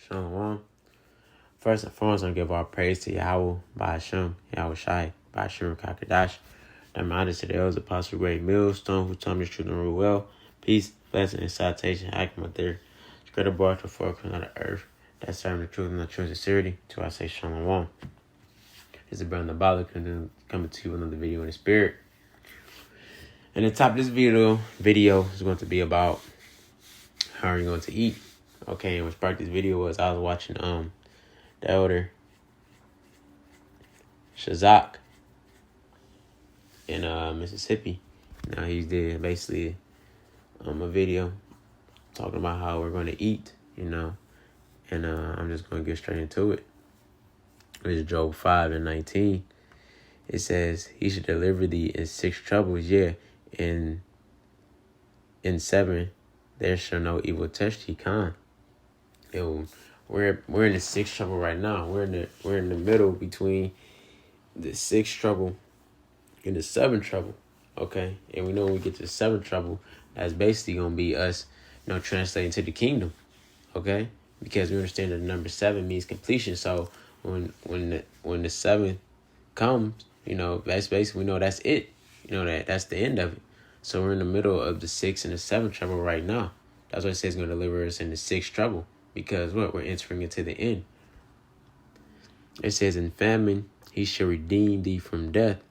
Shalom. First and foremost, I'm going to give our praise to Yahweh, Ba'ashem, Yahweh Shai, Ba'ashem, Kakadash. I'm honored to the elders, Apostle Greg Millstone, who taught me truth and rule well. Peace, blessing, and salutation, Hakimah there. Spread abroad to four corners of the earth. That's serving the truth and the true sincerity. To I say Shalom. This is Brother Nabala coming to you with another video in the spirit. And the top of this video is going to be about how are you going to eat. Okay, and what sparked this video was I was watching the elder Shazak in Mississippi. Now he did basically a video talking about how we're going to eat, and I'm just going to get straight into it. It's Job 5:19. It says, he should deliver thee in 6 troubles, in 7 there shall no evil touch thee. We're in the 6th trouble right now. We're in the middle between the 6th trouble and the 7th trouble. Okay, and we know when we get to the 7th trouble, that's basically gonna be us, translating to the kingdom. Okay, because we understand that the number 7 means completion. So when the 7th comes, that's basically, we know that's it. That's the end of it. So we're in the middle of the 6th and the 7th trouble right now. That's why it says it's going to deliver us in the 6th trouble. Because we're entering into the end. It says, in famine he shall redeem thee from death,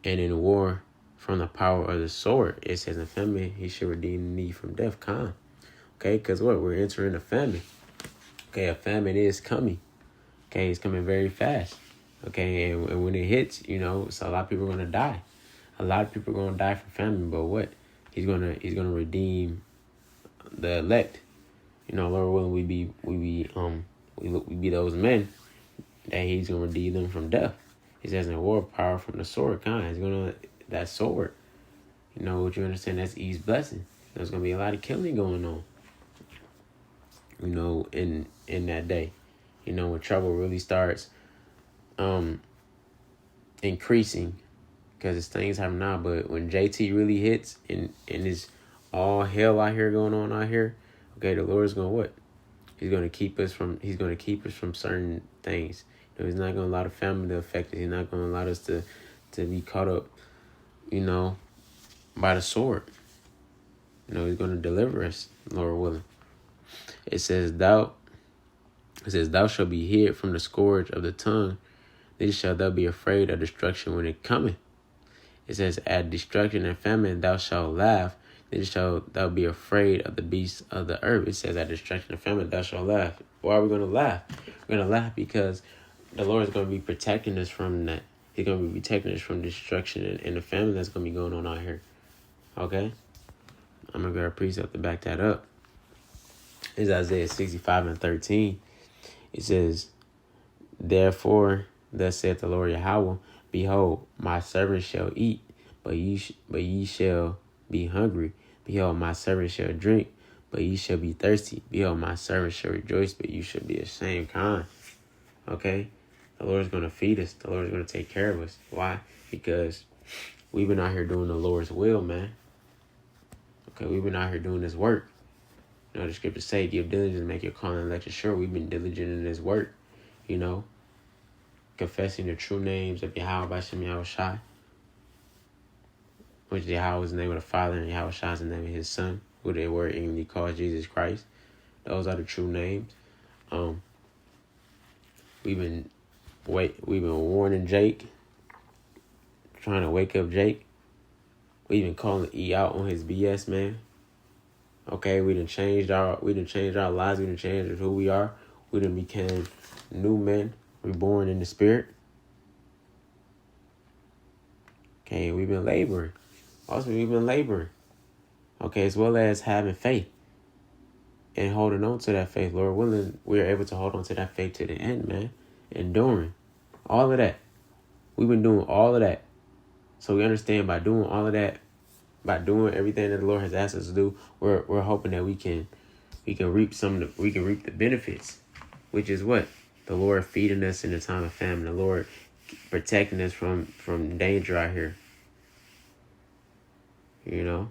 and in war from the power of the sword. It says, in famine he shall redeem thee from death. Okay, because we're entering a famine. Okay, a famine is coming. Okay, it's coming very fast. Okay, and when it hits, so a lot of people are going to die. A lot of people are going to die from famine, but what? He's gonna redeem the elect. Lord willing, we be those men that he's gonna redeem them from death. He says in war, power from the sword. He's gonna, that sword. What you understand? That's Eve's blessing. There's gonna be a lot of killing going on. In that day, when trouble really starts increasing, because it's things happen now. But when JT really hits and it's all hell out here going on out here. Okay, the Lord is going to what? He's going to keep us from certain things. He's not going to allow the family to affect us. He's not going to allow us to be caught up, by the sword. He's going to deliver us, Lord willing. It says, thou shalt be hid from the scourge of the tongue. Then shalt thou be afraid of destruction when it cometh. It says, at destruction and famine thou shalt laugh. Then shalt thou be afraid of the beasts of the earth. It says, at destruction and famine thou shalt laugh. Why are we going to laugh? We're going to laugh because the Lord is going to be protecting us from that. He's going to be protecting us from destruction and the famine that's going to be going on out here. Okay? I'm going to grab a precept to back that up. It's Isaiah 65:13. It says, therefore, thus saith the Lord Yahweh, behold, my servant shall eat, but ye shall be hungry. Behold, my servant shall drink, but ye shall be thirsty. Behold, my servant shall rejoice, but you shall be ashamed. Okay? The Lord is going to feed us. The Lord is going to take care of us. Why? Because we've been out here doing the Lord's will, man. Okay, we've been out here doing this work. The scriptures say, give diligence and make your calling and election sure. We've been diligent in this work, confessing the true names of Yahweh, Ba'ashem, Yahweh Shai, which Yahweh is the name of the Father and Yahweh Shai is the name of his Son, who they were English called Jesus Christ. Those are the true names. We've been warning Jake, trying to wake up Jake. We've been calling E out on his BS, man. Okay, we done changed our lives. We done changed who we are. We done became new men, reborn in the spirit. Okay, we've been laboring. Okay, as well as having faith and holding on to that faith. Lord willing, we're able to hold on to that faith to the end, man. Enduring. All of that. We've been doing all of that. So we understand by doing all of that, by doing everything that the Lord has asked us to do, we're hoping that we can reap the benefits, which is what? The Lord feeding us in the time of famine. The Lord protecting us from danger out here. The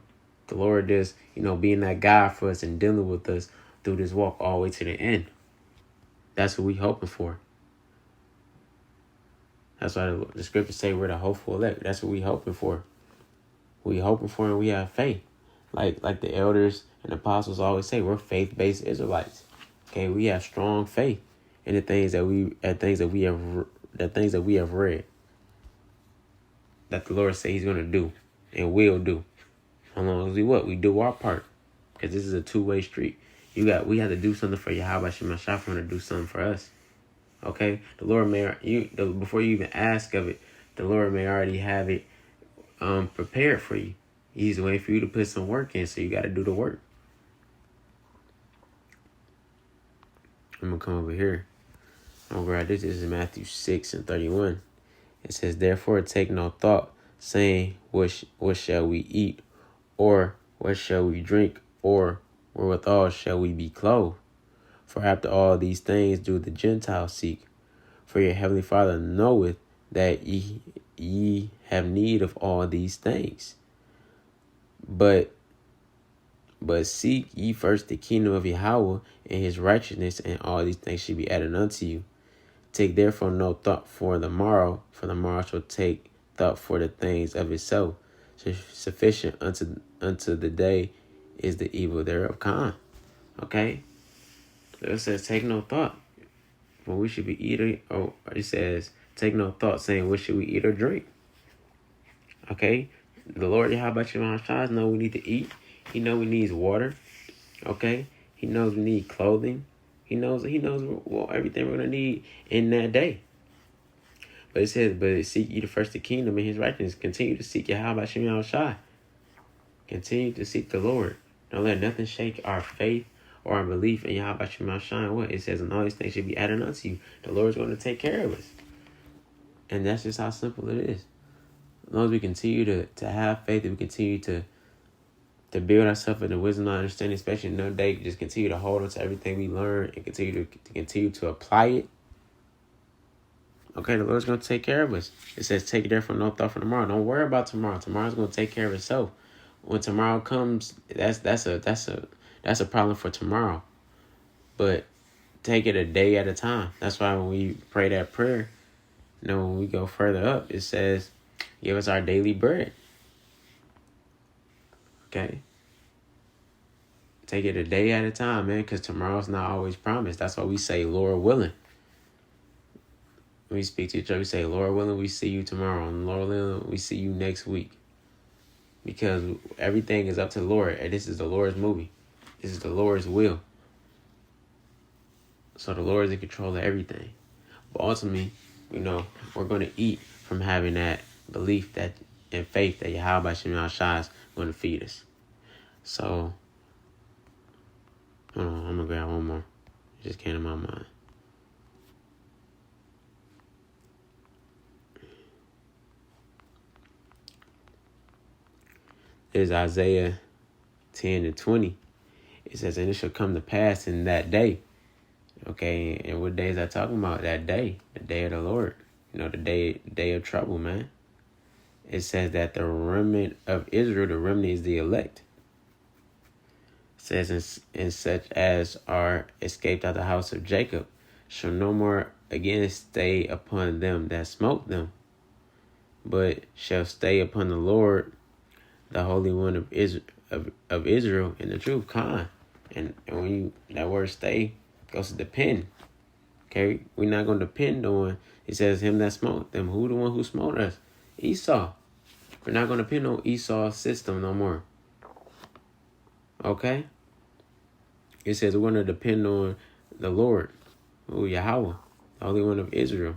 Lord just, being that God for us and dealing with us through this walk all the way to the end. That's what we hoping for. That's why the scriptures say we're the hopeful elect. That's what we hoping for. We hoping for, and we have faith. Like the elders and apostles always say, we're faith-based Israelites. Okay, we have strong faith in the things that we have read, that the Lord says He's gonna do and will do. As long as we do our part, because this is a two-way street. We have to do something for Yahweh Shemashah for Him to do something for us. Okay, the Lord before you even ask of it, the Lord may already have it prepared for you. He's waiting for you to put some work in, so you got to do the work. I'm gonna come over here. I'm gonna grab this. This is Matthew 6:31. It says, "Therefore take no thought, saying, what shall we eat, or what shall we drink, or wherewithal shall we be clothed? For after all these things do the Gentiles seek. For your heavenly Father knoweth that ye have need of all these things. But seek ye first the kingdom of Yahweh and His righteousness, and all these things shall be added unto you. Take therefore no thought for the morrow shall take thought for the things of itself. Sufficient unto the day is the evil thereof." Okay? It says, take no thought for we should be eating. Oh, it says, take no thought saying, what should we eat or drink? Okay? The Lord Yahweh Shemashah know we need to eat. He knows we need water. Okay? He knows we need clothing. He knows everything we're going to need in that day. But it says, but seek ye first the kingdom and His righteousness. Continue to seek Yahweh Shemashah. Continue to seek the Lord. Don't let nothing shake our faith or our belief in Yahweh Shemashah. What? It says, and all these things should be added unto you. The Lord's going to take care of us. And that's just how simple it is. As long as we continue to have faith, and we continue to build ourselves in the wisdom and understanding, especially in no day, just continue to hold on to everything we learn and continue to apply it. Okay, the Lord's going to take care of us. It says, take therefore no thought for tomorrow. Don't worry about tomorrow. Tomorrow's going to take care of itself. When tomorrow comes, that's a problem for tomorrow. But take it a day at a time. That's why when we pray that prayer, when we go further up, it says, give us our daily bread. Okay? Take it a day at a time, man, because tomorrow's not always promised. That's why we say, Lord willing. When we speak to each other, we say, Lord willing, we see you tomorrow. And Lord willing, we see you next week. Because everything is up to the Lord. And this is the Lord's movie. This is the Lord's will. So the Lord is in control of everything. But ultimately, we're going to eat from having that belief and faith that Yahweh Shemashah is going to feed us. So, hold on, I'm going to grab one more. It just came to my mind. There's Isaiah 10:20. It says, and it shall come to pass in that day. Okay, and what day is that talking about? That day, the day of the Lord. The day of trouble, man. It says that the remnant of Israel, the remnant is the elect. It says, and such as are escaped out of the house of Jacob shall no more again stay upon them that smote them, but shall stay upon the Lord, the Holy One of Israel, in the truth. And when that word stay goes to depend. Okay, we're not going to depend on, it says, him that smote them. Who the one who smote us? Esau. We're not going to depend on Esau's system no more. Okay? It says we're going to depend on the Lord, Yahweh, the Holy One of Israel.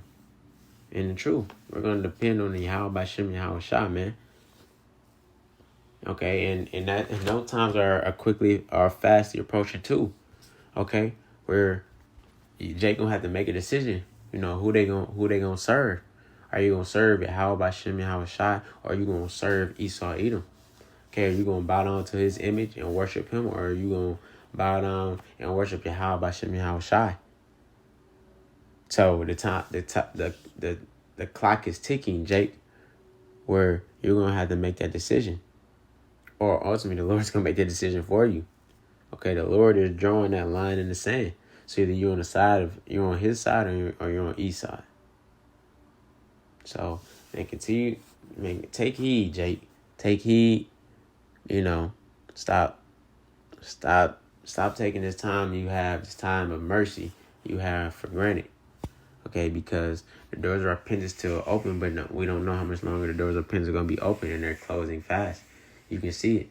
In the truth, we're going to depend on the Yahweh Bashem Yahweh Shah, man. Okay, and those times are fastly approaching too. Okay, where Jake gonna have to make a decision. Who they gonna serve? Are you gonna serve Yahweh Bashem Yahweh Shai, or are you gonna serve Esau Edom? Okay, are you gonna bow down to his image and worship him, or are you gonna bow down and worship Yahweh Bashem Yahweh Shai? So the clock is ticking, Jake, where you're gonna have to make that decision. Or ultimately, the Lord's going to make that decision for you. Okay, the Lord is drawing that line in the sand. So either you're on his side or you're on east side. So man, take heed, Jake. Take heed. Stop taking this time of mercy you have for granted. Okay, because the doors of repentance still open, but no, we don't know how much longer the doors of repentance are going to be open, and they're closing fast. You can see it.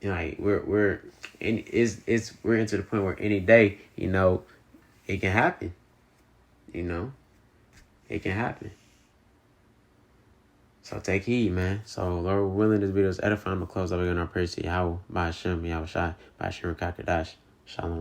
Like we're into the point where any day, it can happen. It can happen. So take heed, man. So Lord willing, this video is edifying. I'm gonna close up again. I praise to Yahweh, by Hashem, Yahweh Shai, by Hashem Kakadash. Shalom.